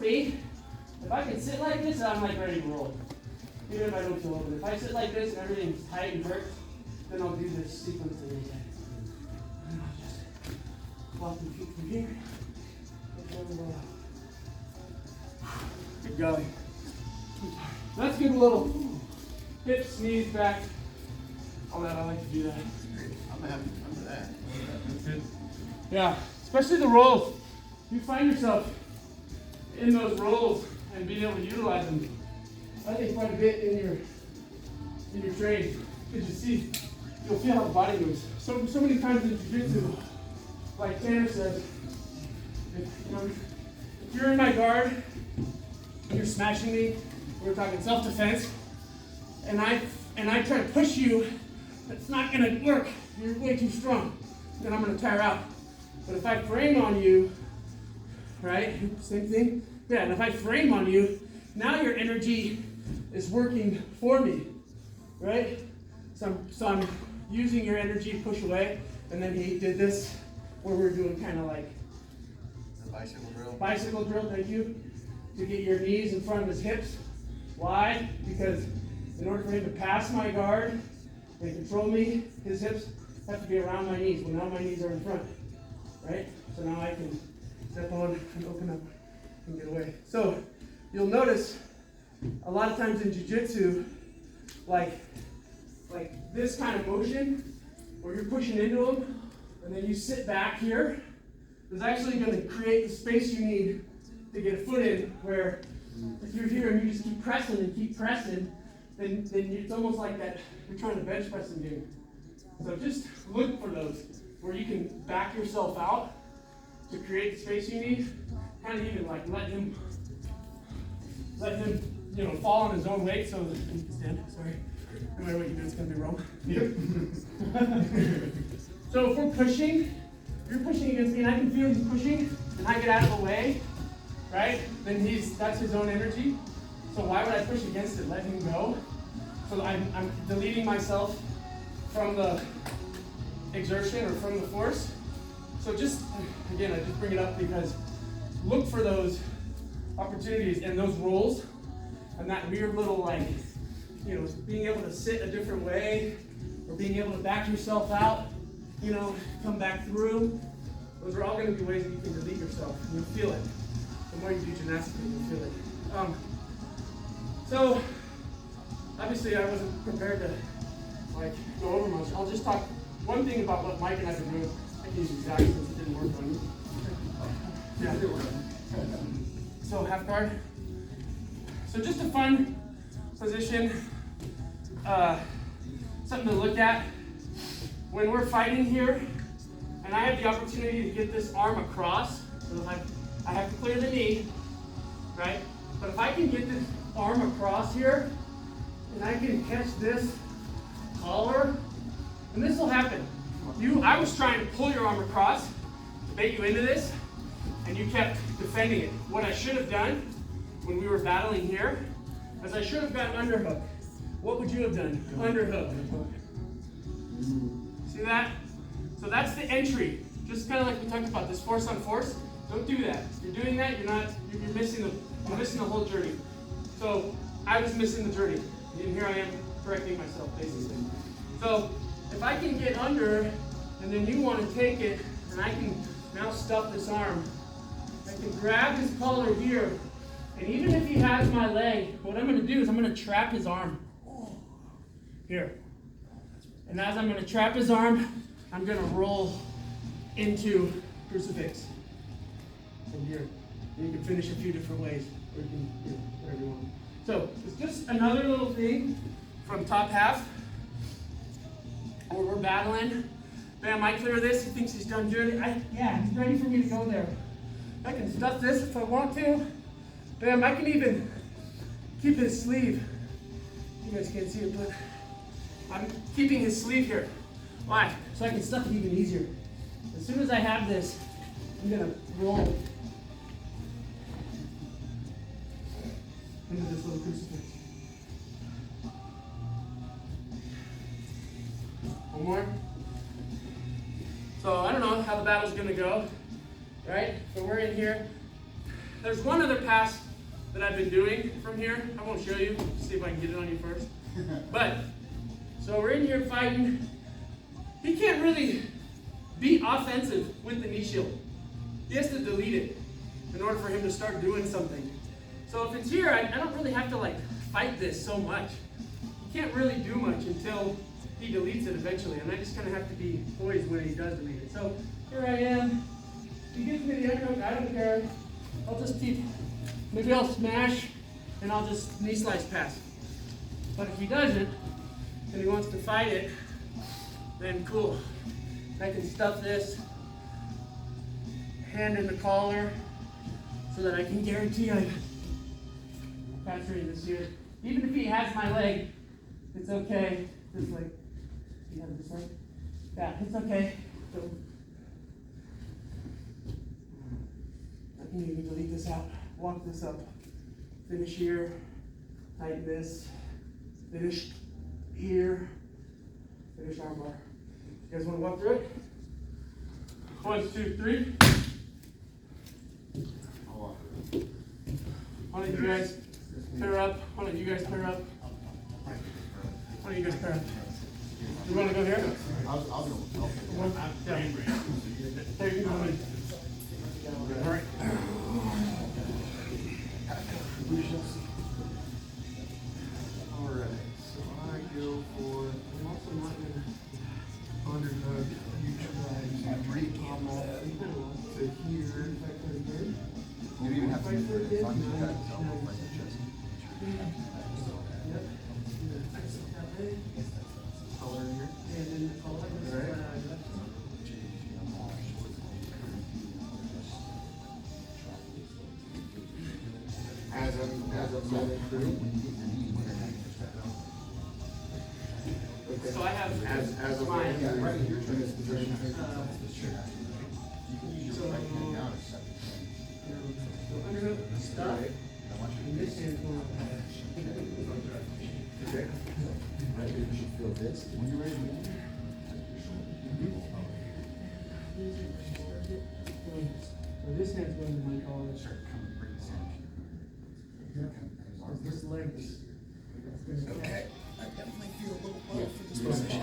See, if I can sit like this, I'm like ready to roll. Even if I don't feel open. If I sit like this and everything's tight and jerked, then I'll do this sequence a little bit. And I'll just walk my feet from here. Good going. Let's get a little hips, knees back. All that, I like to do that. I'm happy for that. That's good. Yeah, especially the rolls. You find yourself in those rolls and being able to utilize them, I think, quite a bit in your training. Because you see, you'll feel how the body moves. So many times in jiu-jitsu, like Tanner says, if you're in my guard and you're smashing me, we're talking self-defense, and I try to push you, it's not gonna work. You're way too strong. Then I'm gonna tire out. But if I frame on you, right? Same thing. Yeah, and if I frame on you, now your energy is working for me, right? So I'm using your energy to push away, and then he did this where we're doing kind of like the bicycle drill. Bicycle drill, thank you. To get your knees in front of his hips. Why? Because in order for him to pass my guard and control me, his hips have to be around my knees. Well, now my knees are in front, right? So now I can step on and open up and get away. So you'll notice a lot of times in jiu-jitsu, like this kind of motion, where you're pushing into him, and then you sit back here, is actually going to create the space you need to get a foot in, where if you're here and you just keep pressing, then it's almost like that you're trying to bench press and do. So just look for those where you can back yourself out to create the space you need. Kind of even like let him fall on his own weight so that he can stand. Sorry. No matter what you do, it's gonna be wrong. Yep. So if we're pushing, you're pushing against me and I can feel he's pushing and I get out of the way, right? Then that's his own energy. So why would I push against it? Let him go. So I'm deleting myself from the exertion or from the force. So just, again, I just bring it up because look for those opportunities and those rolls and that weird little being able to sit a different way or being able to back yourself out, come back through. Those are all going to be ways that you can delete yourself. And you'll feel it. The more you do gymnastics, you'll feel it. So, obviously I wasn't prepared to go over much. I'll just talk one thing about what Mike and I have been doing. I can use exactly since it didn't work on you. Yeah, it worked. So half guard. So just a fun position, something to look at. When we're fighting here, and I have the opportunity to get this arm across, so I have to clear the knee, right? But if I can get this arm across here, and I can catch this collar, and this will happen. I was trying to pull your arm across to bait you into this, and you kept defending it. What I should have done when we were battling here is I should have got underhook. What would you have done? Underhook. See that? So that's the entry. Just kind of like we talked about, this force on force. Don't do that. If you're doing that, you're missing the whole journey. So I was missing the journey. And here I am correcting myself, basically. So if I can get under, and then you want to take it, and I can now stuff this arm, I can grab his collar here, and even if he has my leg, what I'm going to do is I'm going to trap his arm here. And as I'm going to trap his arm, I'm going to roll into crucifix from here. And you can finish a few different ways, or you can do whatever you want. So it's just another little thing from top half where we're battling. Bam, I clear this. He thinks he's done good. Yeah, he's ready for me to go there. I can stuff this if I want to. Bam, I can even keep his sleeve. You guys can't see it, but I'm keeping his sleeve here. Why? So I can stuff it even easier. As soon as I have this, I'm gonna roll into this little crucifix. One more. So I don't know how the battle's gonna go, right? So we're in here. there's one other pass that I've been doing from here. I won't show you. See if I can get it on you first. But, so we're in here fighting. He can't really be offensive with the knee shield. He has to delete it in order for him to start doing something. So if it's here, I don't really have to like fight this so much. He can't really do much until he deletes it eventually, and I just kind of have to be poised when he does delete it. So here I am. He gives me the underhook. I don't care. I'll just keep. Maybe I'll smash, and I'll just knee slice pass. But if he doesn't, and he wants to fight it, then cool. I can stuff this hand in the collar so that I can guarantee I pass this here. Even if he has my leg, it's okay. This leg. You have this leg? Yeah, it's okay. So, I can even delete this out. Walk this up. Finish here. Tighten this. Finish here. Finish armbar. You guys want to walk through it? 1, 2, 3. Why don't you guys pair up? Why don't you guys pair up? Why don't you guys pair up? You want to go here? I'll go. One, yeah. There you go. All right. Alright, so I go for, I'm also not gonna underhook, utilize, re-pommel to here. You don't even have to use it, as long as you got it, so I'll bring the chest. Color here. Alright. As I'm moving through. Okay. So I have As a my right here, in this position. underhook stuff. And this hand's going Okay. You should feel this. When you're ready to move. So this hand's going to my collar. This leg is Okay. I definitely feel a little low for this position.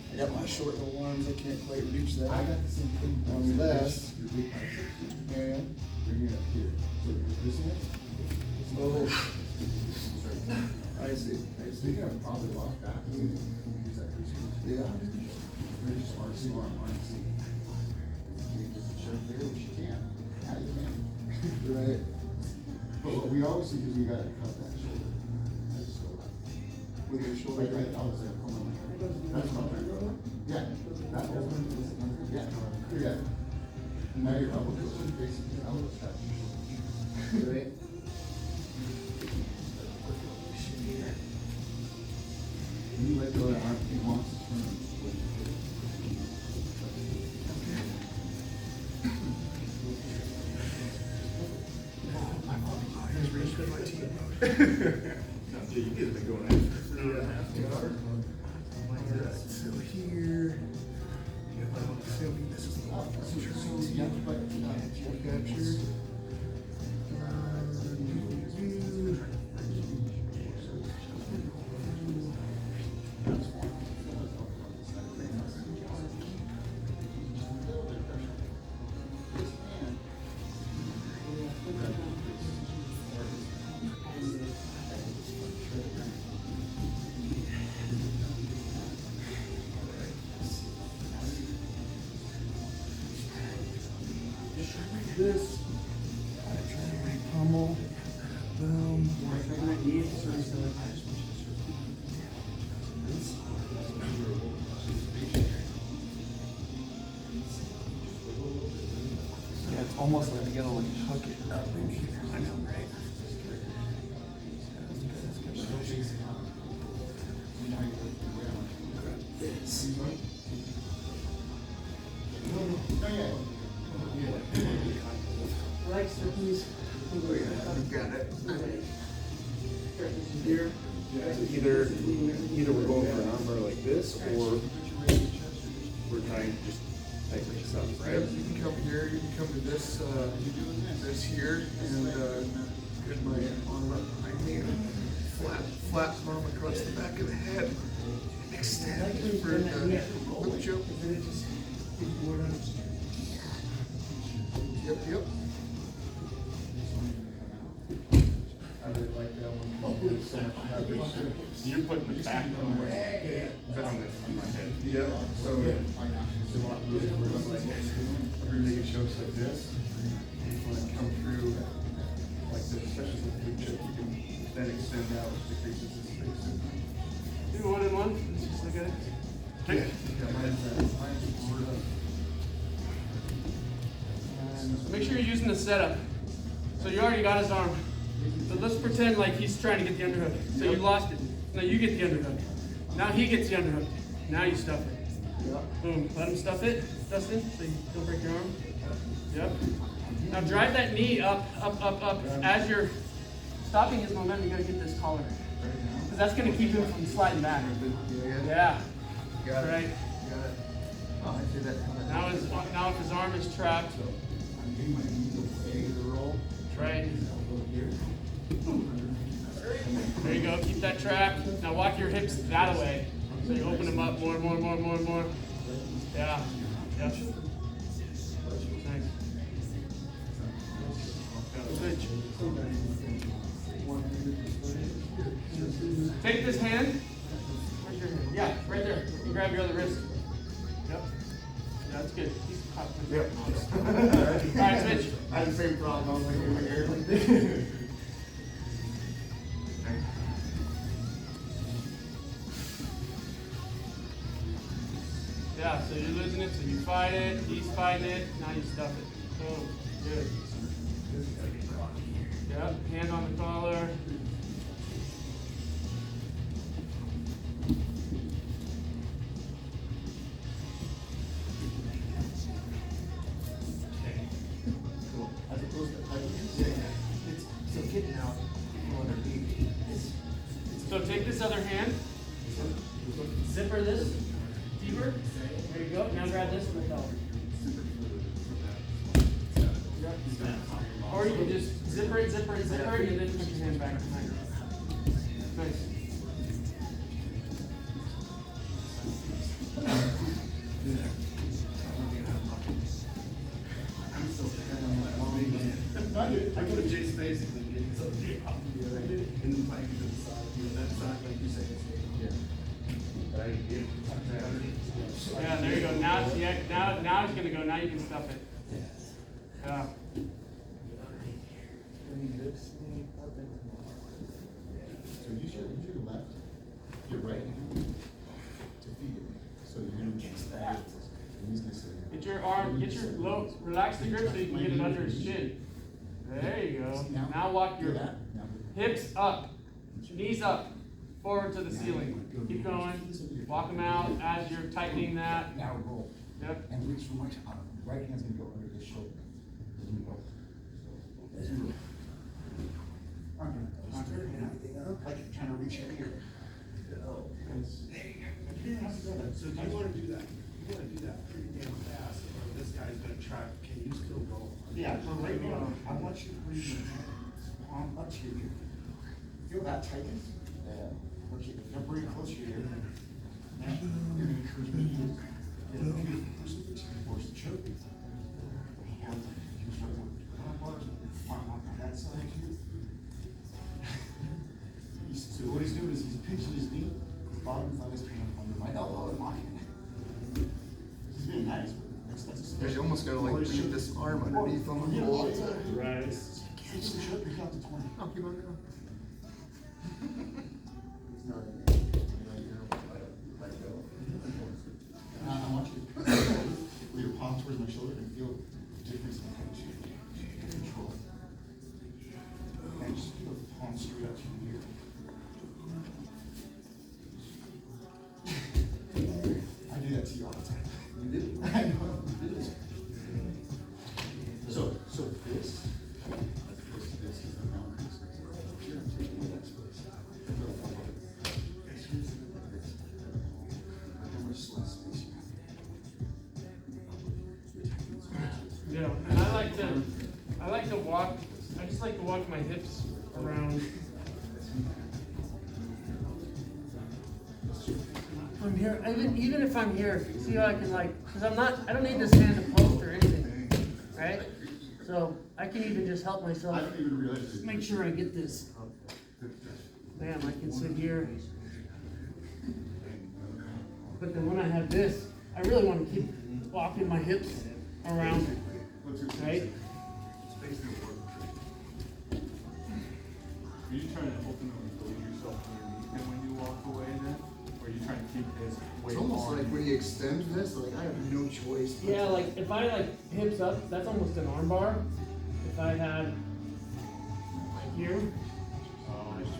I got my short little arms, I can't quite reach that. I got the same thing. Unless. Yeah. Bring it up here. So this one? Oh. I see. Speaking of probably lock back. Yeah. Very smart. See what I'm on. See. You just show there, which you can. Now you can. Right. But what we always see is we gotta cut that shoulder. I just go with your shoulder. Right. I was like, come on. That's not right. Yeah. That one. Yeah. Yeah. Now your elbow goes basically elbow touch. Right. When you let go of that arm, it wants to turn. You guys have been going after. So here, assuming this is the one. Capture. This, I try to re-pummel, boom. Yeah, it's almost like you gotta like hook it up in here. I know, right? This. either we're going for an armbar like this, or we're trying to just tighten this up, right? Yep, you can come here, you can come to this, this here, and, get my arm up behind me, flat palm across the back of the head, extend for the hook jump. Yep, yep. I really like that one. There's so much coverage. You're putting the back on my head. Yeah, so everything shows like this. When it comes through like this, especially with the big chip, you can then extend out, which decreases the space. Do one and one. Let's just look at it. Yeah, mine's sort of. So make sure you're using the setup. So you already got his arm. So let's pretend like he's trying to get the underhook. So you lost it. Now you get the underhook. Now he gets the underhook. Now you stuff it. Boom. Let him stuff it, Dustin, so you don't break your arm. Yep. Now drive that knee up, up, up, up. As you're stopping his momentum, you gotta get this collar. Because that's gonna keep him from sliding back. Yeah. Got it. Right. Got it. Oh, I see that coming. Now if his arm is trapped, right. There you go, keep that trap. Now walk your hips that way. So you open them up more and more and more and more and more. Yeah. Yep. Nice. Switch. Take this hand. Where's your hand? Yeah, right there. You grab your other wrist. Yep. Yeah, that's good. He's caught. Yep. Alright, switch. I had the same problem. I was like, in my ear like this. Yeah, so you're losing it, so you fight it, he's fighting it, now you stuff it. Boom. Good. Yep, hand on the collar. Cool. As opposed to, it's still getting out from underneath. So take this other hand, zipper this deeper. There you go. Now grab this with the collar. Or you can just zipper it, zipper it, zipper it, and then put your hand back behind. Nice. I go to Jay's face and get so deep up and then fight to the side, that side, like you say. Yeah, there you go. Now, now he's gonna go. Now you can stuff it. Yeah. So use your left, your right hand to feed it. So you're gonna get that. Get your arm, get your low, relax the grip so you can get it under his chin. There you go. Now walk your hips up, knees up, forward to the ceiling. Keep going. Walk them out as you're tightening that. Now roll. Yep. And reach from right hand's gonna go under his shoulder. Like trying to reach your ear. So do you want to do that? You want to do that pretty damn fast, or this guy's gonna try, can you still roll? Yeah, so right now, I want you to bring your palm up to your ear. Feel that tightness? Yeah. Okay, now bring it closer to your ear. Now, you're gonna encourage me to get a few force the choke. And you start with arm bars, arm on that side here. So what he's doing is he's pinching his knee, his bottom thumb is kind of under my elbow and mine. He's being nice, but that's You almost gotta like leave this arm underneath him and hold it. Right. Catch the choke, you count to 20. Oh, keep on going. I want you to put your palm towards my shoulder and feel the difference in tension and control. And just feel the palm straight up to your ear. I do that to you all the time. You do? I know. You do. So this is the mountains. Here I'm taking the next place. Yeah, and I like to walk, I just like to walk my hips around. From here, even if I'm here, see how I can cause I don't need this hand to post or anything, right? So I can even just help myself, make sure I get this. Bam, I can sit here. But then when I have this, I really want to keep walking my hips around, right? Are you trying to ultimately build yourself underneath him when you walk away then? Or are you trying to keep his weight It's almost on like you? when he extends this, like I have no choice. but Yeah, to- like if I hips up, that's almost an arm bar. If I had here,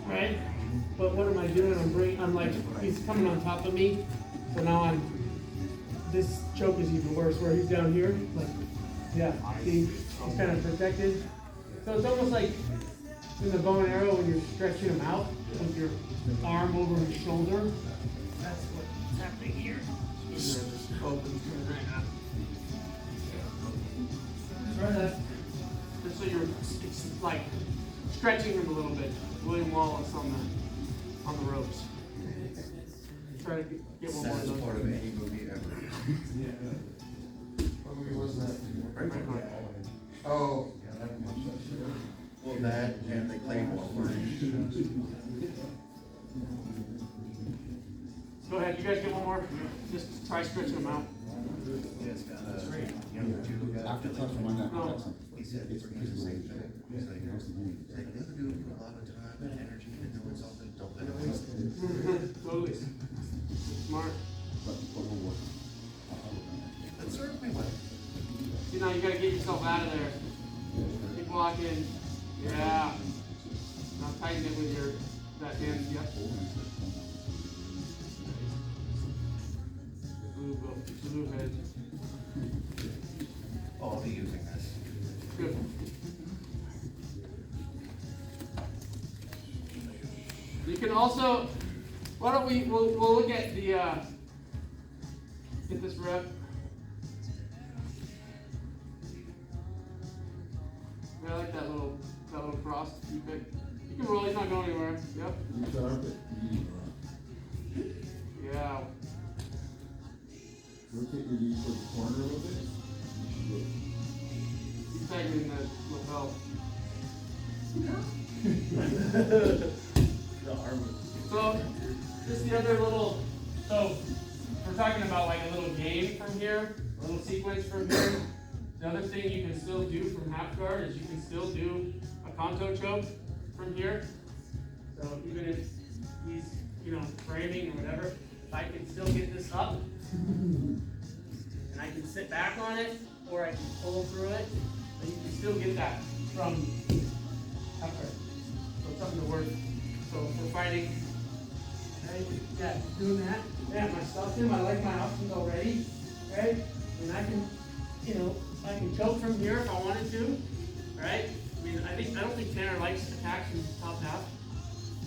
right? But what am I doing? I'm like, he's coming on top of me. So now this choke is even worse where he's down here. Like, yeah, see, he's kind of protected. So it's almost like in the bow and arrow when you're stretching him out with your arm over his shoulder. That's what's happening here. Just opens. Try that. Just so you're like stretching him a little bit. William Wallace on the ropes. Try to get one more of those. Part of any movie ever. What movie was that? Right. Oh. Well, that and the Claymore version. Go ahead, you guys get one more. Just try stretching them out. After touch on my neck, No. that's something. He said it's pretty the same thing. He's like, they do it a lot of time and energy and doing something, don't let it waste it. Totally. Smart. But before we work, That served me well. See, now you gotta get yourself out of there. Keep walking. Yeah. Now tighten it with that hand. Yep. Blue head. Oh, I'll be using this. Good. You can also, why don't we'll look at the, get this rep. Yeah, I like that little cross. Keep it. You can roll, he's not going anywhere. Yep. you sharp it, Yeah. rotate your knees towards the corner a little bit. Keep tightening the lapel. The arm. So, just the other little, so we're talking about like a little game from here, a little sequence from here. The other thing you can still do from half guard is you can still do a conto choke from here. So even if he's, framing or whatever, if I can still get this up, and I can sit back on it, or I can pull through it, but you can still get that from half guard. So it's something to work. So if we're fighting, right? Yeah, doing that. Yeah, I stuffed him. I like my options already, right? And I can, I can choke from here if I wanted to, right? I mean, I don't think Tanner likes attacks from top half,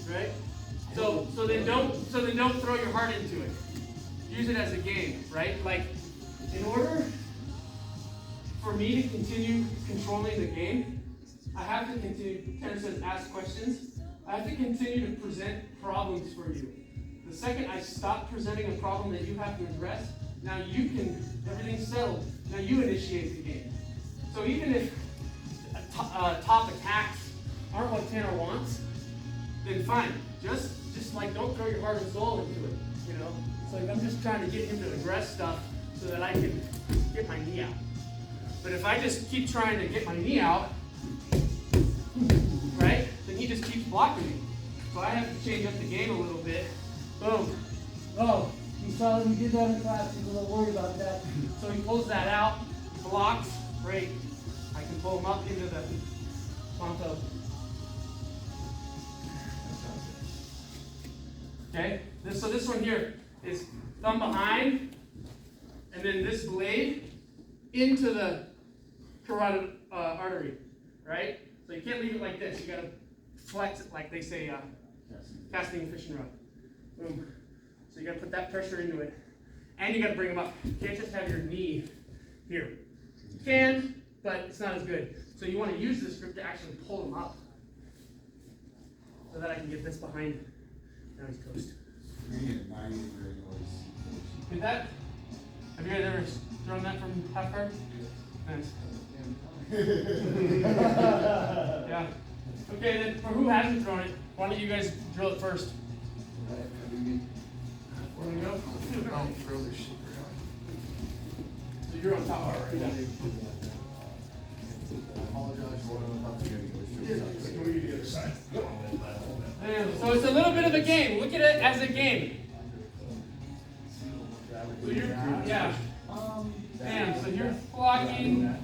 right? So then don't throw your heart into it. Use it as a game, right? Like, in order for me to continue controlling the game, I have to continue. Tanner says, ask questions. I have to continue to present problems for you. The second I stop presenting a problem that you have to address, now everything's settled. Now you initiate the game. So even if top attacks aren't what Tanner wants, then fine. Just like don't throw your heart and soul into it. It's like I'm just trying to get him to address stuff so that I can get my knee out. But if I just keep trying to get my knee out, right, then he just keeps blocking me. So I have to change up the game a little bit. Boom. Oh, you saw that he did that in class. He's a little worried about that. So he pulls that out, blocks. Great. I can pull him up into the ponto. Okay. So this one here is thumb behind, and then this blade into the carotid artery, right? So you can't leave it like this. You gotta flex it like they say, casting fishing rod. Boom. So you gotta put that pressure into it. And you gotta bring them up. You can't just have your knee here. You can, but it's not as good. So you want to use this grip to actually pull him up, so that I can get this behind. Now he's toast. Did that? Have you guys ever thrown that from half guard? Nice. Yeah. Okay, then for who hasn't thrown it, why don't you guys drill it first? Where we go? So you're on top. Yeah. So it's a little bit of a game. Look at it as a game. So you're, yeah. Bam. So you're blocking.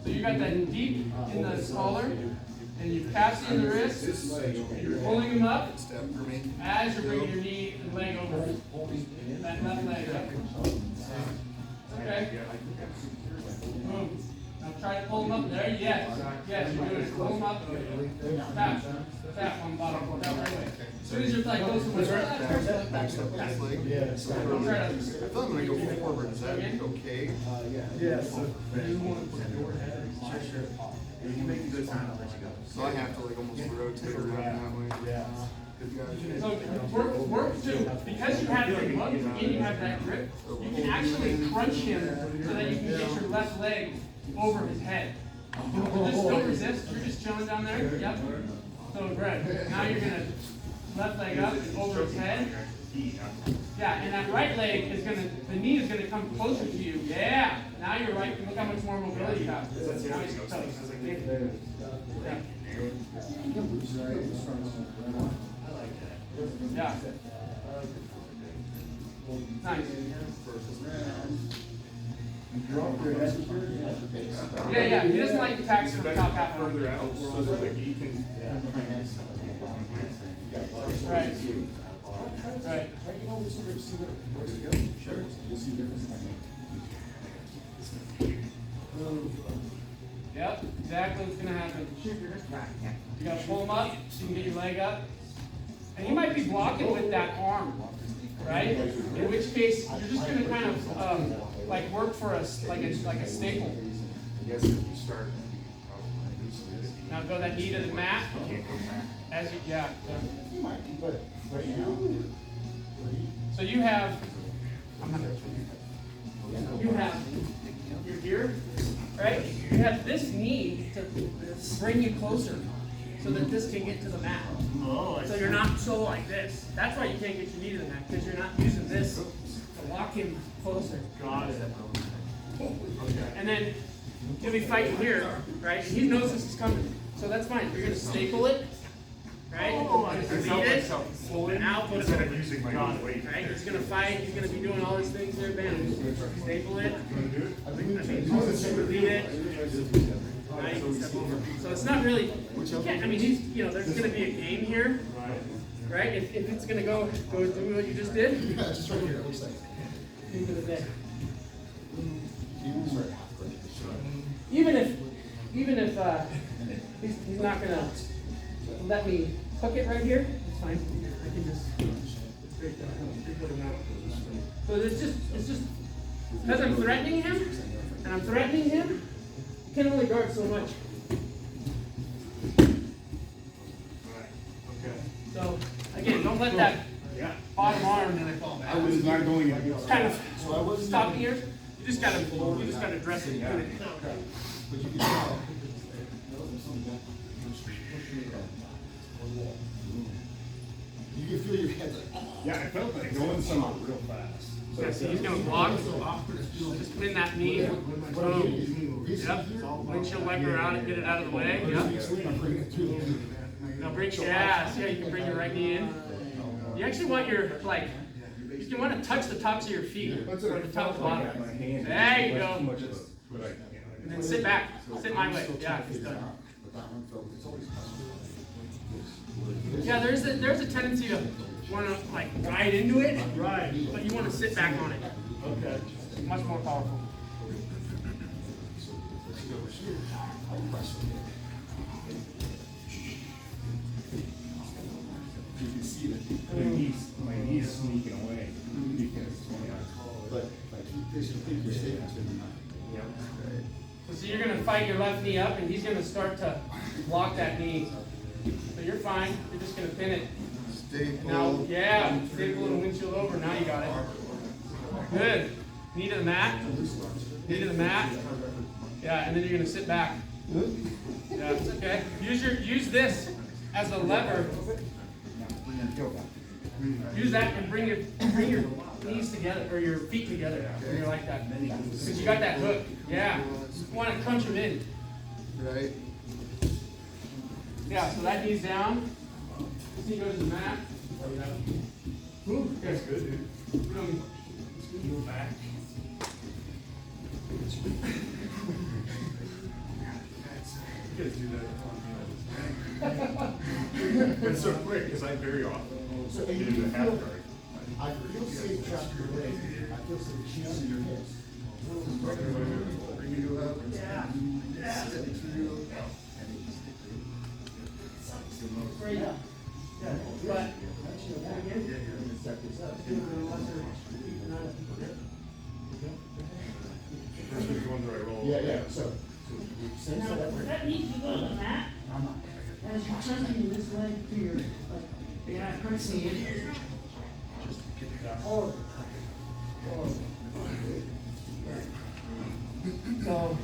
So you got that deep in the collar, and you pass in the wrist. You're pulling him up as you're bringing your knee and leg over that left leg. Okay. Boom. Now try to pull him up there. Yes. Yes, you're doing it. Pull him up. Tap. Tap on the bottom. Tap right away. As soon as your leg goes to the right. Back step this leg. Yeah. Don't try to. I feel I'm gonna go forward. Is that okay? Yeah, so. Sure. If you make a good time, I'll let you go. So I have to like almost rotate around that way. Yeah. So work too, because you have your mug and you have that grip, you can actually crunch him so that you can get your left leg over his head. Just don't resist, you're just chilling down there, yep. So Greg, now you're gonna left leg up and over his head. Yeah, and that right leg is gonna, the knee is gonna come closer to you, yeah. Now you're right, look how much more mobility you have. Now he's toast. Yeah. Yeah. Nice. Yeah, he doesn't like the tax from the top half. Further out, so that like he can. Right. Right. Yep, exactly what's gonna happen. You gotta pull him up so you can get your leg up. And he might be blocking with that arm, right? In which case, you're just gonna kind of like work for us like a staple. I guess if you start. Now go that knee to the mat. As you, yeah. So you have, you're here, right? You have this knee to bring you closer, so that this can get to the mat. So you're not so like this. That's why you can't get your knee to the mat, because you're not using this to lock him closer. Got it. And then you'll be fighting here, right? He knows this is coming, so that's fine. You're gonna staple it, right? Lead it, and out, put it Instead of over. using my own weight. Right? He's gonna fight. He's gonna be doing all these things there. Bam. Staple it. Lead it. Right? Step over. So it's not really. You can't. I mean, there's gonna be a game here, right? If it's gonna go do what you just did. Yeah, just right here, it looks like. End of the day. Even if he's not gonna let me hook it right here, it's fine. I can just straight down. So it's just because I'm threatening him, you can only guard so much. So again, don't let that bottom arm I was not going against. kind of stop here. You just gotta dress it. Put it. But you can tell. You can feel your head like. Yeah, I felt like going somewhere real fast. Yeah, so he's gonna block. Just put in that knee. Boom. Yep. Windshield wiper out and get it out of the way. Yep. Now bring, yeah, you can bring your right knee in. You actually want your, you want to touch the tops of your feet, or the top and bottom. There you go. And then sit back, sit my way, yeah, he's done. Yeah, there's a tendency to want to ride into it, but you want to sit back on it. Okay. Much more powerful. You can see that. My knee's sneaking away. But like, you think your statement's gonna be. Yep. So you're gonna fight your left knee up, and he's gonna start to block that knee. So you're fine. You're just gonna pin it. Staple. Now, yeah, staple and windshield over. Now you got it. Good. Knee to the mat. Knee to the mat. Yeah, and then you're gonna sit back. Yeah, it's okay. Use this as a lever. Use that and bring your knees together or your feet together when you're like that. Because you got that hook. Yeah. You want to crunch them in. Right. Yeah, so that knee's down. This knee goes to the mat. Ooh, that's good, dude. Go back. You guys do that. It's so quick, because I very often So, get and you into feel, half guard. I feel safe trapped your leg. I feel safe cheese in your hips. Bring you up. Yeah. Step through. Yeah. But First one's the one that I roll. Yeah, yeah, so. Now, that needs to go to the mat. As you're trusting this leg to your, like, yeah, pressing it. Oh. so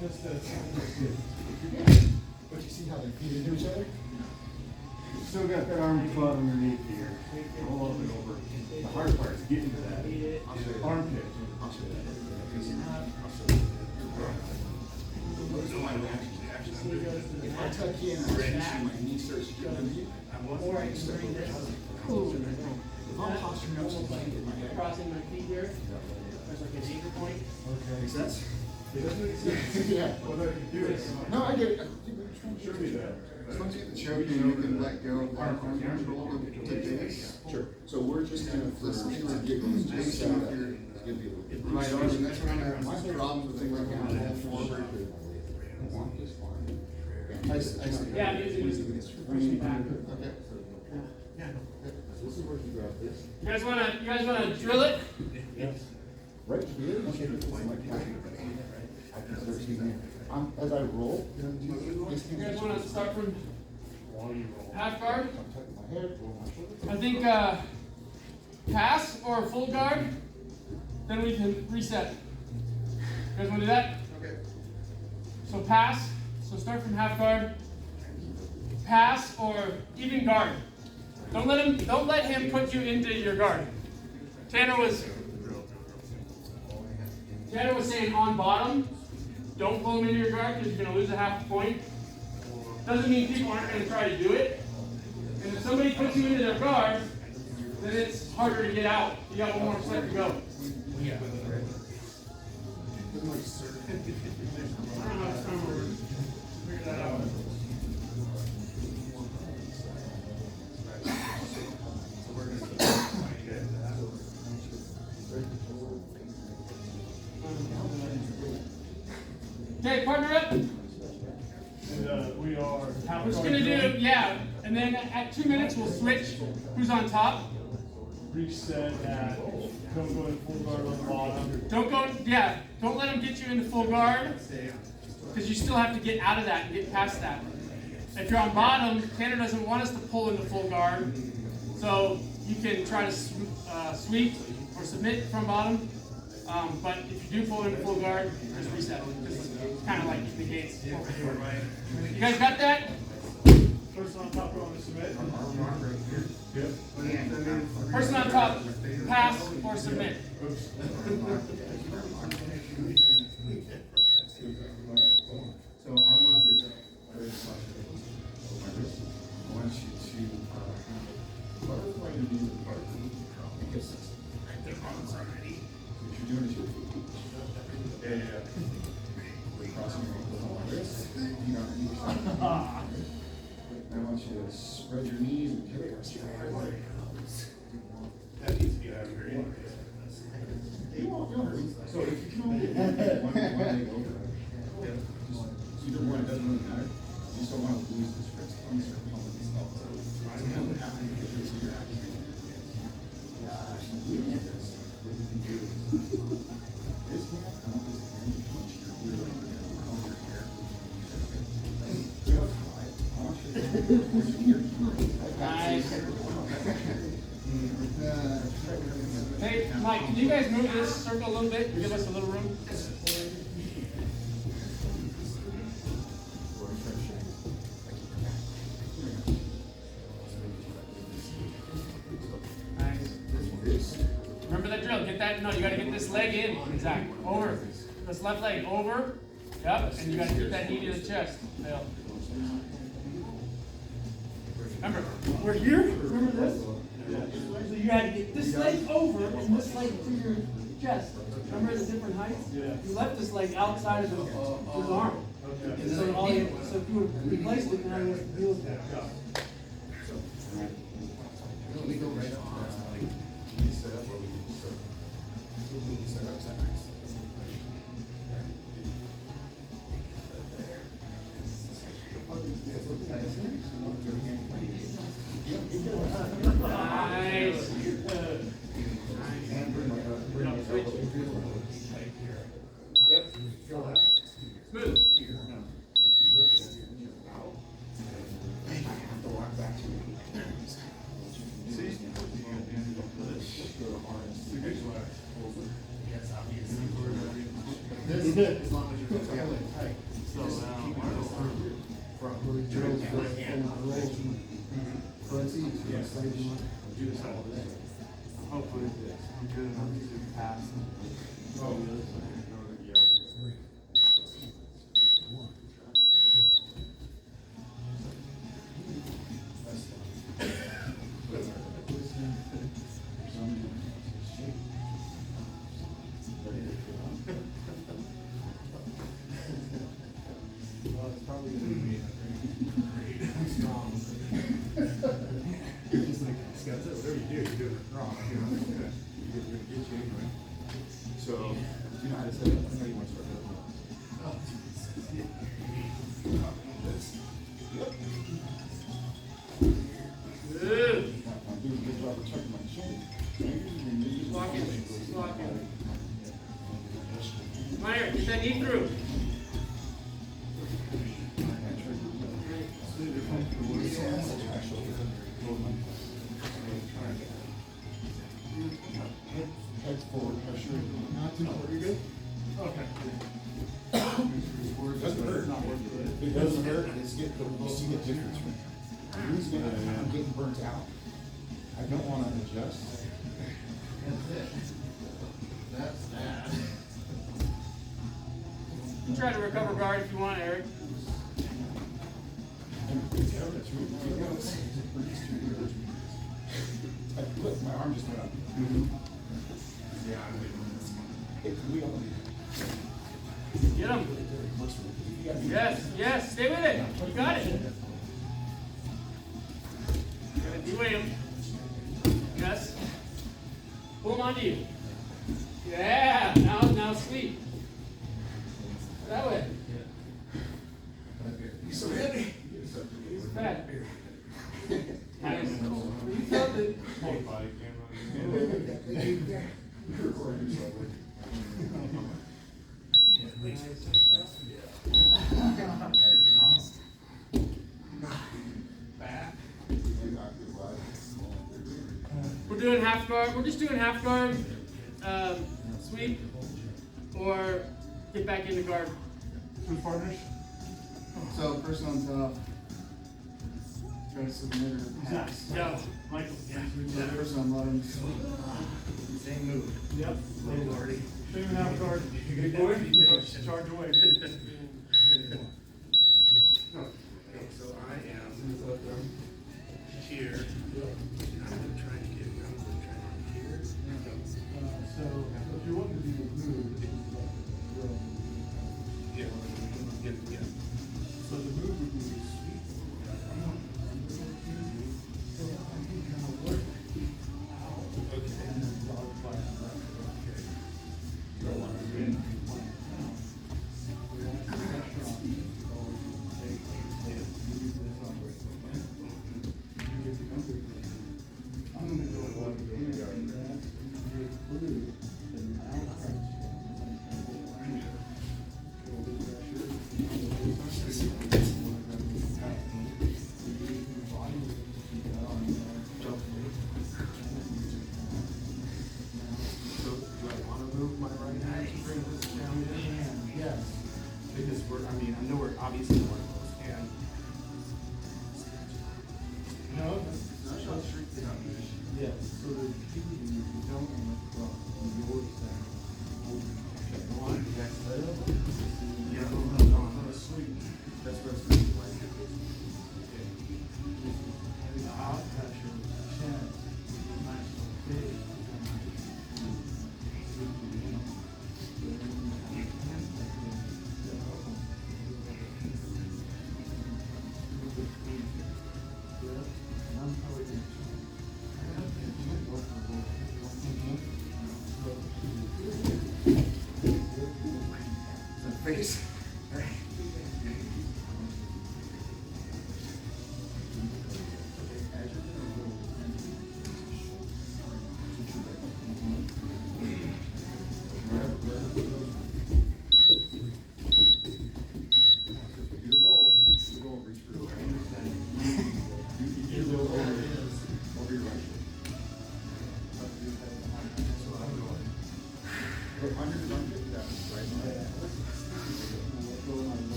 Just but you see how they feed into each other? Still got that arm club underneath here. Roll up and over. The hard part is getting to that armpit. If I tuck in, my knee starts dribbling. or I can bring this. If I'm posturing up, so I can get my head. Crossing my feet here. There's like an anchor point. Makes sense? It doesn't make sense. Yeah. Well, then you do it. No, I get it. Show me that. As long as you get the choke and you can let go of that arm control to base. Sure. So we're just gonna, for Listen, shits you and get giggles, those base base out out here. here. It's gonna be a little bit. Right on, and that's when I have my problems with things like that, all forward. I see. Yeah, I'm using this to push me back. Okay. This is where you grab this. You guys wanna drill it? Right here. Okay, this is my back. I can start seeing it. As I roll, You guys wanna start from half guard? I'm tucking my head, roll my shoulder. I think pass or full guard, then we can reset. You guys wanna do that? Okay. So pass, so start from half guard, pass or even guard. Don't let him put you into your guard. Tanner was saying on bottom, don't pull him into your guard because you're gonna lose a half a point. Doesn't mean people aren't gonna try to do it. And if somebody puts you into their guard, then it's harder to get out. You got one more set to go. I don't know if someone will figure that out. Okay, partner up. And we are. We're just gonna do, yeah, and then at 2 minutes we'll switch who's on top. Reset at, don't go in full guard on the bottom. Don't let them get you into full guard, because you still have to get out of that and get past that. If you're on bottom, Tanner doesn't want us to pull into full guard, so you can try to sweep or submit from bottom, but if you do pull into full guard, just reset, because it's kind of like negates. You guys got that? Person on top, going to submit. Yep. Person on top, pass or submit. Oops. So on my wrist, I want you to butterfly your knees apart. Because what you're doing is you're crossing your ankles on my wrist, feet on either side. I want you to spread your knees and kick your That needs to be out here. You won't. So if you can only get one leg over, just either one, it doesn't really matter. You just don't want to lose this wrist. I'm just going to pummel this up. So I'm happy to get this here. This hand, I want this hand to punch your ear. Nice. Hey, Mike, can you guys move this circle a little bit? Give us a little room. Nice. Remember that drill. Get that. No, you got to get this leg in. Exactly. Over. This left leg over. Yep. And you got to get that knee to the chest. Fail. Remember, we're here. Remember this? So you had to get this leg over and this leg to your chest. Remember the different heights? Yeah. You left this leg outside of his arm. Okay. So if you would replace it, now you have to deal with that. We go right up to that, like, we set up where we can start. We set up that nice. Nice. Yep. Smooth. As long as you're feeling tight. So it's easy. Yes. Do this all day. Hopefully, I'm good enough to pass. Oh, Well, it's probably gonna be strong. Just like, Scott said, whatever you do, you're doing it wrong. You know, it's gonna get you anyway. So, do you know how to set it? I know you want to start doing Good. I'm doing a good job of tucking my chin. Walking. Walking. Meyer, get that knee through. Head forward, pressure. Not too hard. You're good? Okay. It doesn't hurt. It doesn't hurt. It's get the, you see the difference. I'm losing it. I'm getting burnt out. I don't want to adjust. That's it. That's that. You can try to recover guard if you want, Eric. My arm just went up. Yeah, Get him. Yes, yes, stay with it. You got it. Good, you him. Yes. Pull him onto you. Yeah, now sweep. That way. He's so heavy. He's fat. Nice. You felt it. Body camera. We're doing half guard. We're just doing half guard, sweep, or get back into guard. Two partners? So person on top, try to submit or pass. Yeah, Michael. The person on bottom. Same move. Yep. Lordy. Same half guard. Big boy, charge away. Okay, so I am here. I'm trying to get here. So, if you want to do the move, Yeah. Yeah. so the move would be sweep. I mean, I know where, obviously where it goes, and. No, it's not short street. Yeah, so the people who don't want to cross the yours then. Yeah, no, sweet. That's where it's going to like. The hot pressure, chest, nice little big. Face.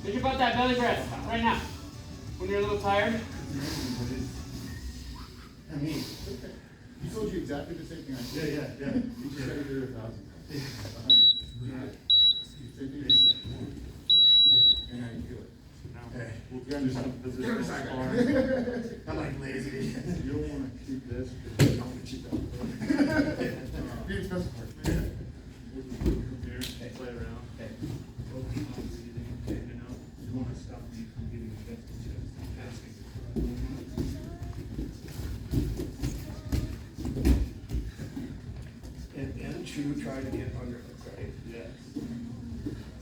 Think about that belly breath right now. When you're a little tired. I mean, he told you exactly the same thing I said. Yeah. You just said it here 1,000 times. Same thing you said. And how you feel it. Hey, You understand? you're just like, I'm like lazy. You don't wanna keep this, because you don't wanna keep that. Be specified. Play around. You know, you want to stop me from getting the best of chest, passing. And two, try to get underhook, right? Yes.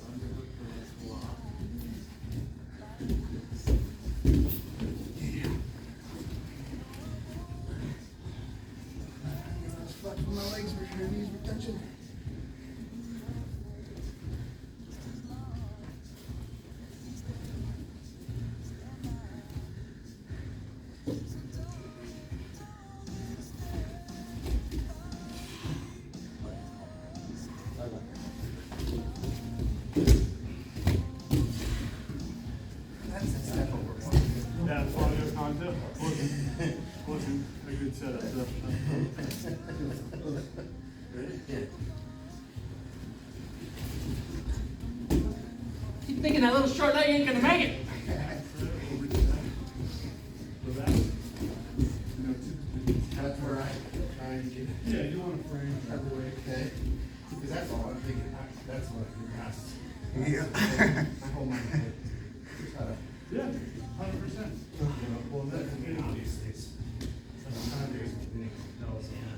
Underhook for a lot. Just flex with my legs, make sure your knees were touching. That's all your concept. Wasn't a good setup. Keep thinking that little short leg ain't gonna make it. That's where I try and get. Yeah, you want to frame it that way. Okay. Because that's all I'm thinking, that's what I asked. Yeah. My whole mind. Yeah, 100%. Well, that's, obviously, it's.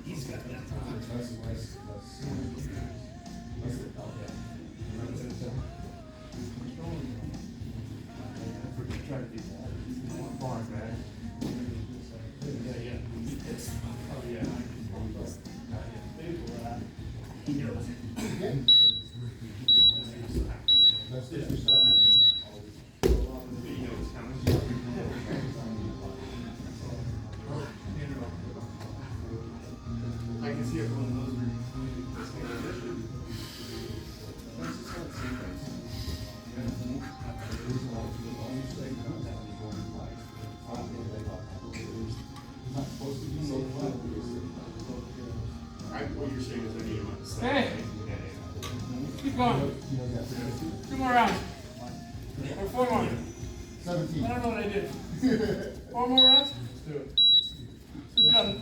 He's got that. Try to do that. One bar back. Yeah. It's, Oh, yeah. he knows. That's just your style. I can see everyone knows. What you're saying is I need him on the side. Hey. Keep going. 2 more rounds. Or 4 more. 17. I don't know what I did. 4 more rounds? Let's do it. Switch it up. You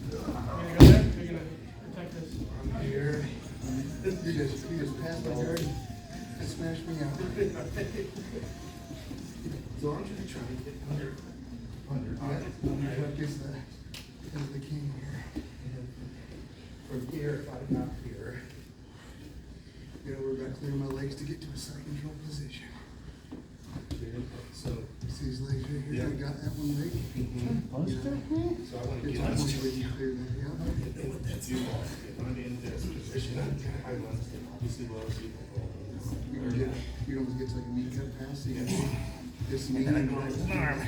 gonna go there? You're gonna protect this. I'm here. You just passed my guard and smashed me out. So I'm just trying to get under. Underhook is the king here. From here, if I'm not here. You know, we're gonna clear my legs to get to a side control position. So, See these legs right here? Yeah. I got that one leg. so I want to It's get one us way you clear that, yeah. and with that too, if I'm in this position, I want to obviously low, so You almost get to like a knee cut pass, so you get this knee and then I and go with one arm.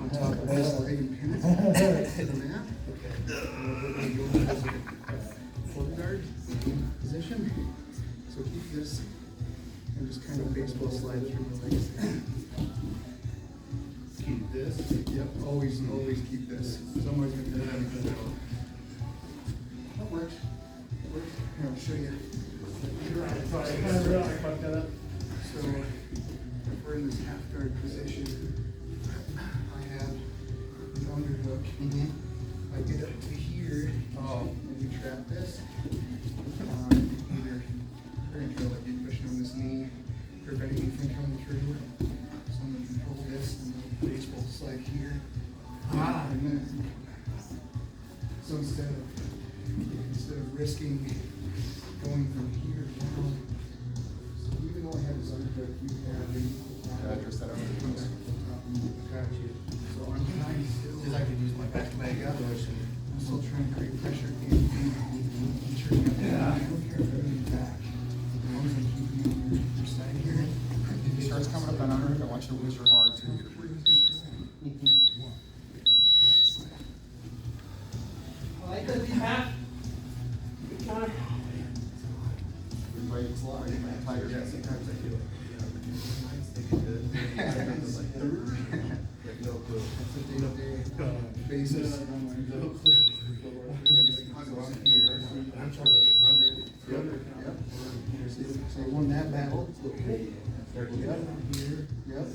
on top of this leg and pin it to the mat. And we're gonna go into this full guard position. motion. So keep this and just kind of baseball slide through the legs. Keep this. Yep, always keep this. Somebody's gonna do that. That works. It works. Here, I'll show you. So, if we're in this half guard position, I have the underhook. I get up to here, and you trap this. Either you're gonna feel like you're pushing on this knee, prevent me from coming through. So I'm gonna control this and the baseball slide here. And then, so instead of risking going from here down, so even though I have this underhook, you have Address that over. Got you. So I'm trying still. Cause I could use my back leg up. I'm still trying to create pressure in. Yeah. I don't care if I'm back. As long as I keep you on your side here. If he starts coming up on under, I want you to lose your hard to get a breathe. I like that deep half. Good counter. Everybody gets long, you might tire. Yeah, sometimes I do it. No clue. That's a day-to-day basis. So I'm here. I'm trying to get under. Yep. So you won that battle. Yep. Here. Yep.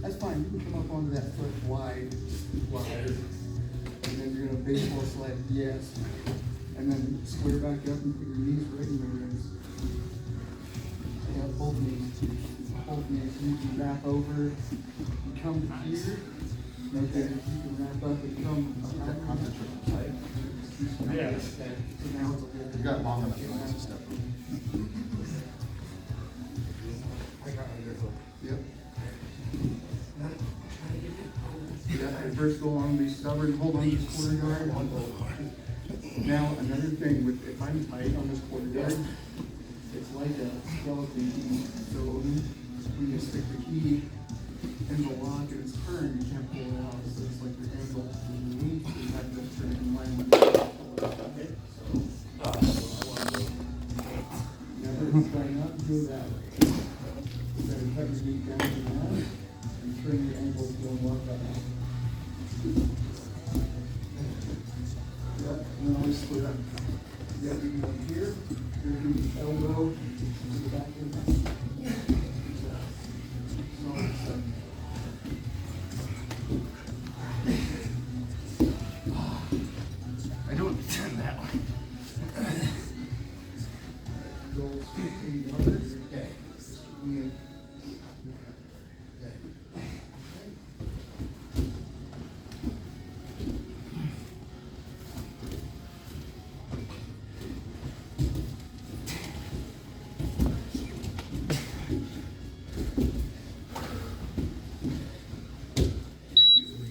That's fine. You can come up onto that foot wide. And then you're gonna baseball slide, yes. And then square back up and put your knees right in the ribs. Yeah, both knees. Both knees. You can wrap over. You come here. Right there. You can wrap up and come around. Yeah. So now it's a little. You got long enough to step up. I got underhook. Yep. Yeah, at first go on, be stubborn, hold on to this quarter guard. Now, another thing, with if I'm tight on this quarter guard, it's like a skeleton key. So when you stick the key in the lock and it's turned, you can't pull it out. So it's like your ankle. You have to turn it in line with the okay? Never try not to go that way. You better cut your knee down to that and turn your ankle to go walk that out. Yep, and then always split up. Yep, you can go here, you're going to elbow to the back of your neck. I don't turn that way. Goals 15 yards. Okay. Yeah.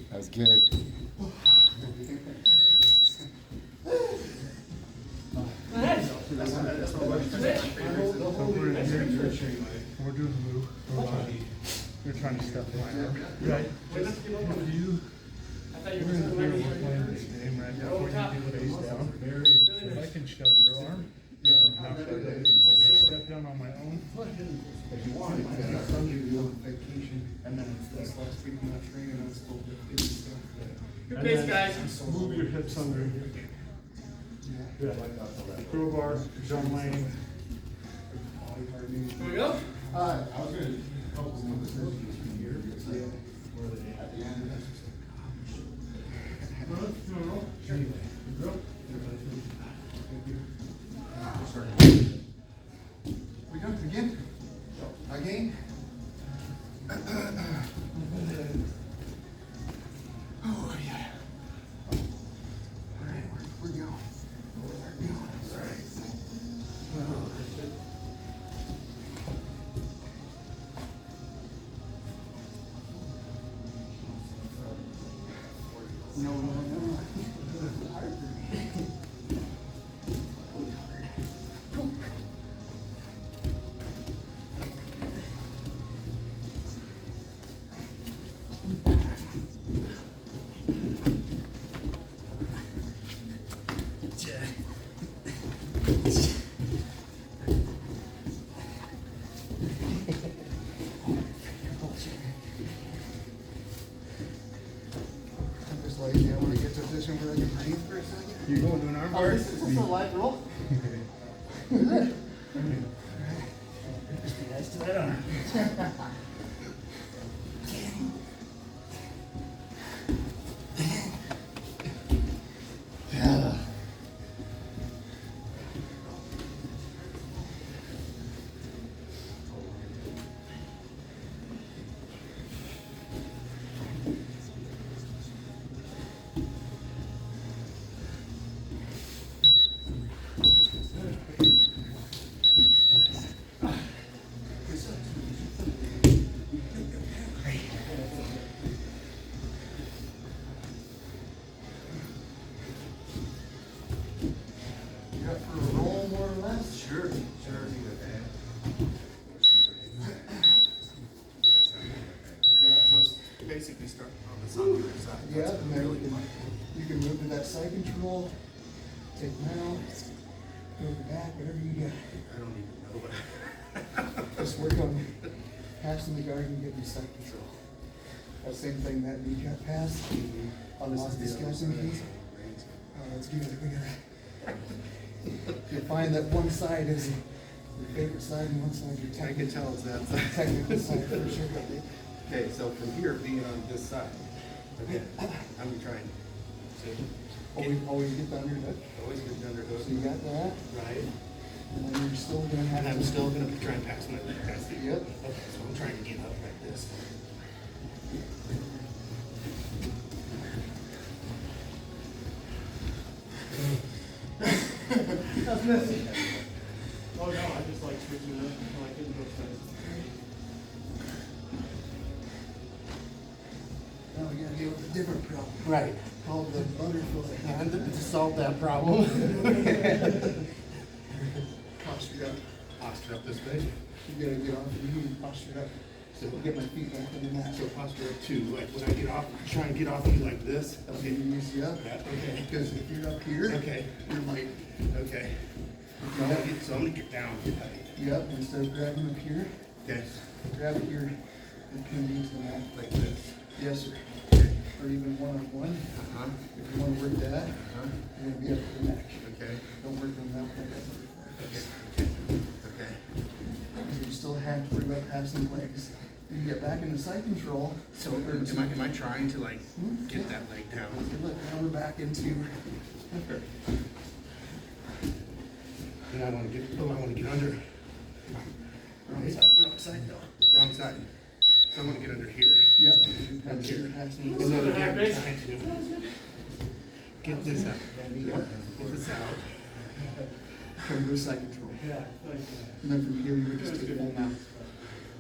That was good. We're doing the move. You're trying to step line up. Right. Wait, let's give up on If you, I thought you we're were gonna going do, to we're playing this game right now. Before you do face down. If I can shove your arm. Now step down on my own. If you want, I got some you do on vacation, and then it's this last week in that training, and it's still good stuff. Good And pace, then guys. Move your hips under. Yeah. Crowbar, John Lane. Here we go. I was gonna help with this from here, because at the end. We done again? Again? Oh, yeah. All right, we're going. We're going. All right. I'm just lazy. I want to get to a position where I can breathe for a second. You going to an arm Oh, bar? this is a light roll. Is it? Just be nice to that arm. Yeah. You up for a roll, more or less? Sure. So it's basically starting on the sunny side. Yeah, and then you can move to that side control, take them out, go to the back, whatever you got. I don't even know what. Just work on passing the guard and getting side control. That same thing that knee got passed on lost discussing piece. Let's give it, we gotta. You'll find that one side is your favorite side and one side your I can tell it's that side. technical side for sure. Okay, so from here, being on this side, okay, I'm trying to Always get the underhook. always get the underhook. So you got that, Right, and then you're still gonna have and to. I'm still gonna try and pass my leg past it. Yep. Okay, so I'm trying to get up like this. That's messy. Oh no, I just like switching it up. I like getting those guys. Now we gotta deal with a different problem. Right. Called the butterfly. And to solve that problem. Posture up. Posture up this way. You gotta get off your knee and posture up. So get my feet back in the mat. So posture up too, like when I get off, try and get off you like this. Okay, Okay. you easy up. Yeah, okay. Because if you're up here, Okay. you're like, Okay. So I'm gonna get down. yep, instead of grabbing up here, Okay. grab it here and pin me to the mat. Like this. Yes, sir. Or even one-on-one. Uh-huh. If you wanna work that, Uh-huh. you're gonna be up to the neck. Okay. Don't work on that one. Okay. Okay. Because you still have to worry about passing legs. You get back into side control. So am I trying to like get that leg down? Okay, look, now we're back into, And I wanna get under. Wrong side though. Wrong side. So I'm gonna get under here. yep. That's your passing. And then again, I'm trying to get this out. Get this out. Come to side control. Yeah. And then from here, you would just take it home out.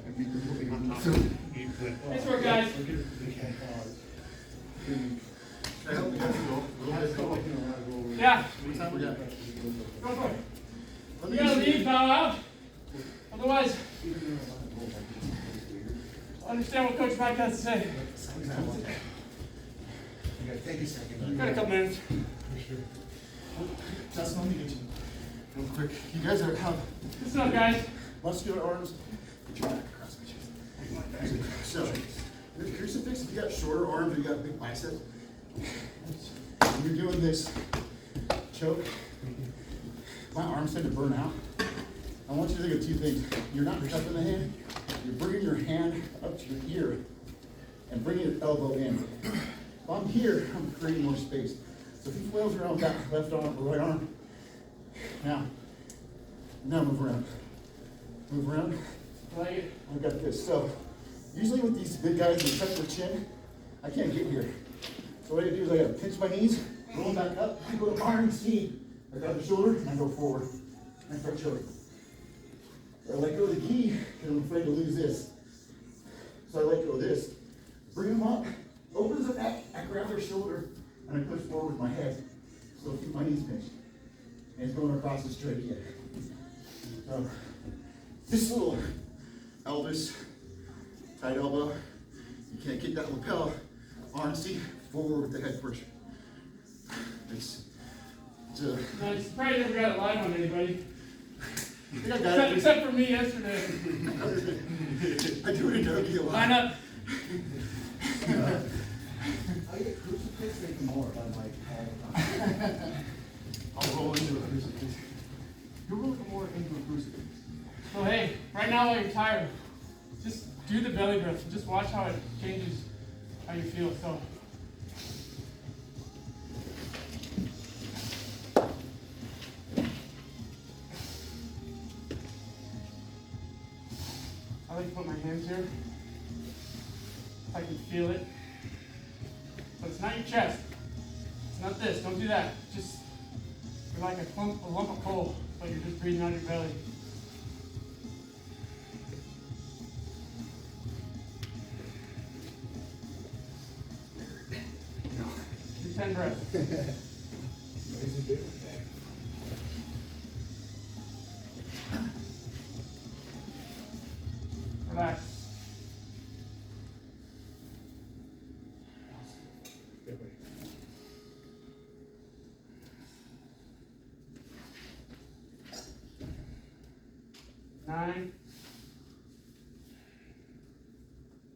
And be completely On top so. of it. You put- Nice work, guys. Okay. I help you guys a little bit. Yeah. What time we got? Go for it. You gotta leave, bow out. Otherwise, understand what Coach Mike has to say. Take a second. Got a couple minutes. Justin, let me get you real quick. You guys have Listen up, guys. muscular arms. So, here's the fix. If you got shorter arms or you got big biceps, when you're doing this choke, my arms tend to burn out. I want you to think of two things. You're not cupping the hand, you're bringing your hand up to your ear and bringing your elbow in. If I'm here, I'm creating more space. So if he flails around with that left arm or right arm, now move around. Move around. Like it. I've got this. So usually with these big guys, they touch their chin. I can't get here. So what I do is I gotta pinch my knees, roll them back up, I go to iron C. I grab the shoulder and I go forward. And I start choking. So I let go of the key because I'm afraid to lose this. So I let go of this. Bring them up, opens the neck, I grab their shoulder, and I push forward with my head. So keep my knees pinched. And it's going across the straight again. So this little Elvis tight elbow, you can't get that lapel, RNC, forward with the head push. It's to, No, it's probably never got it live on anybody. I think I got it. Except for me yesterday. I do it in Adobe a lot. Line up. I get crucifix making more, I'm like, all the time. I'll roll into a crucifix. You're rolling more into a crucifix. So hey, right now while you're tired, just do the belly breath. Just watch how it changes how you feel. So. I like to put my hands here. I can feel it. But it's not your chest. It's not this. Don't do that. Just, you're like a lump of coal, but you're just breathing out of your belly. Do 10 breaths. Relax. Nine,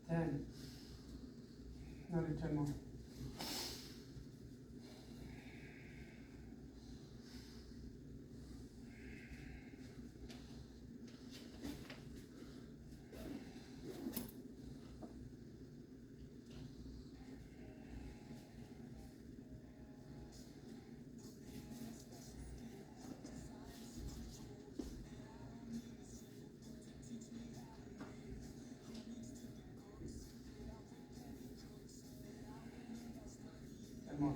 10. Now do 10 more. More.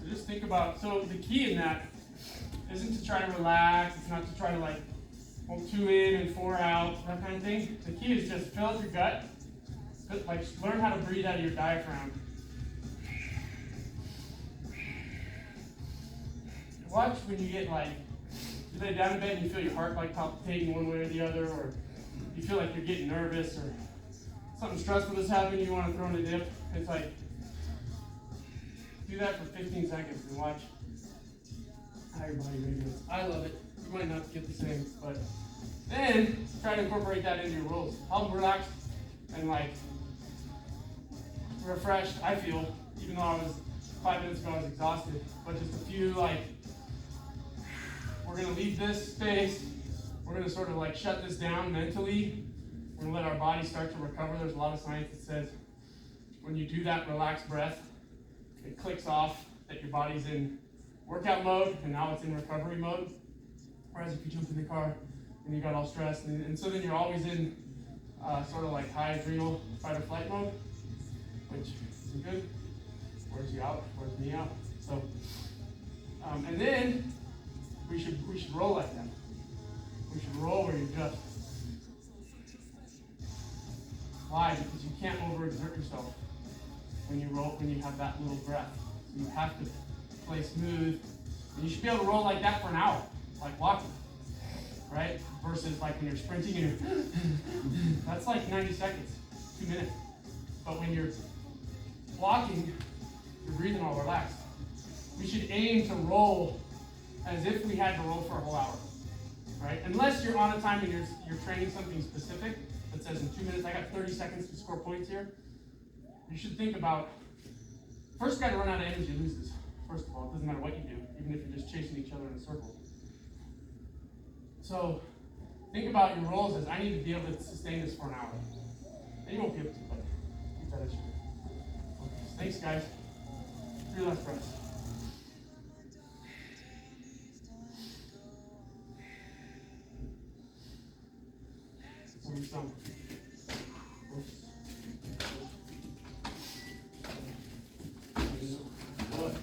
Just think about, so the key in that isn't to try to relax, it's not to try to like, 2 in and 4 out, that kind of thing. The key is just fill up your gut, like learn how to breathe out of your diaphragm. Watch when you get like, you lay down in bed and you feel your heart like palpitating one way or the other, or you feel like you're getting nervous, or something stressful is happening, you want to throw in a dip. It's like, do that for 15 seconds and watch how your body radiates. I love it. You might not get the same, but then try to incorporate that into your rolls. How relaxed and like refreshed I feel, even though I was 5 minutes ago I was exhausted. But just a few like, we're gonna leave this space. We're gonna sort of like shut this down mentally. We're gonna let our body start to recover. There's a lot of science that says when you do that relaxed breath, it clicks off that your body's in workout mode and now it's in recovery mode. Whereas if you jump in the car and you got all stressed, and so then you're always in sort of like high adrenal fight or flight mode, which isn't good. Wears you out, wears me out. So, and then we should roll like that. We should roll where you're just. Why? Because you can't overexert yourself when you roll, when you have that little breath. So you have to play smooth. And you should be able to roll like that for an hour, like walking, right? Versus like when you're sprinting and you're, that's like 90 seconds, 2 minutes. But when you're walking, you're breathing all relaxed. We should aim to roll as if we had to roll for a whole hour, right? Unless you're on a time and you're training something specific that says in 2 minutes, I got 30 seconds to score points here. You should think about, first guy to run out of energy loses. First of all, it doesn't matter what you do, even if you're just chasing each other in a circle. So think about your roles as, I need to be able to sustain this for an hour. And you won't be able to, but keep that as your focus. Thanks, guys. 3 last breaths. Some. What?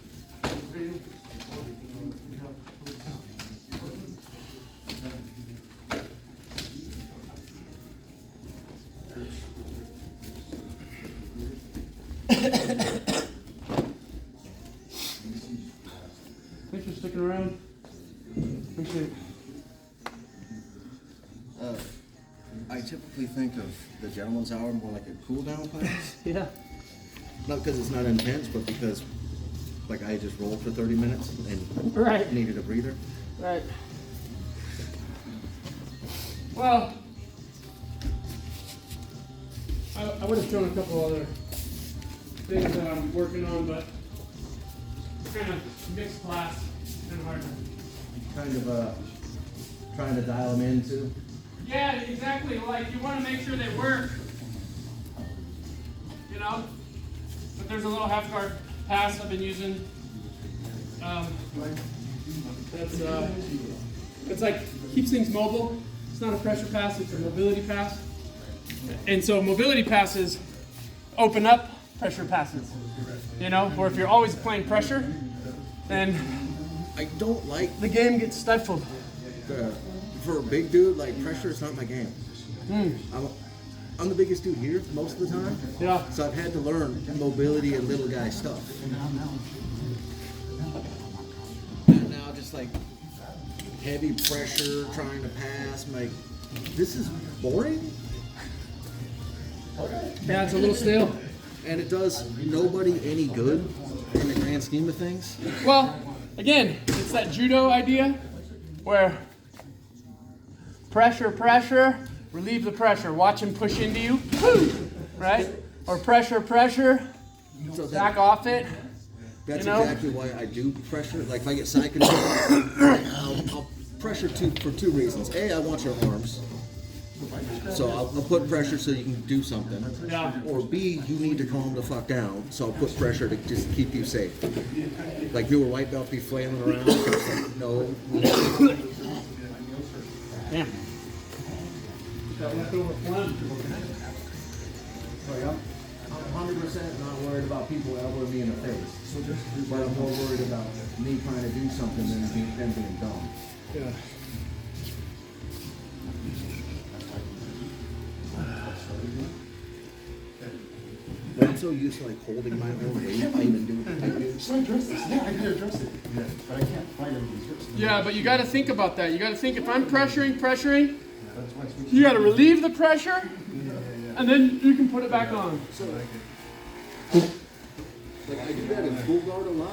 down. I typically think of the gentleman's hour more like a cool down class. Yeah. Not because it's not intense, but because like I just rolled for 30 minutes and Right. needed a breather. Right. Well, I would have thrown a couple other things that I'm working on, but it's kind of mixed class, kind of hard. Kind of trying to dial them in too. Yeah, exactly. Like you want to make sure they work, you know. But there's a little half guard pass I've been using. It's like keeps things mobile. It's not a pressure pass; it's a mobility pass. And so mobility passes open up pressure passes. You know, or if you're always playing pressure, then I don't like the game gets stifled. for a big dude, like pressure is not my game. I'm the biggest dude here most of the time. Yeah. So I've had to learn mobility and little guy stuff. And now just like heavy pressure, trying to pass, I'm like, this is boring. Yeah, it's a little stale. And it does nobody any good in the grand scheme of things. Well, again, it's that judo idea where pressure, relieve the pressure. Watch him push into you, right? Or pressure, So back off it. that's you know? exactly why I do pressure. Like if I get side control, I'll pressure for two reasons. A, I want your arms. So I'll put pressure so you can do something. Yeah. Or B, you need to calm the fuck down. So I'll put pressure to just keep you safe. Like you were white belt be flailing around. It's like, no. Damn. That leftover phlegm. I'm 100% not worried about people elbowing me in the face. But I'm more worried about me trying to do something than being dumb. Yeah. But I'm so used to like holding my own weight, I even do what I do. Should I address this? Yeah, I can address it. Yeah, but I can't find everybody's grips. Yeah, but you got to think about that. You got to think if I'm pressuring, you got to relieve the pressure, and then you can put it back on. Like I do that in full guard a lot.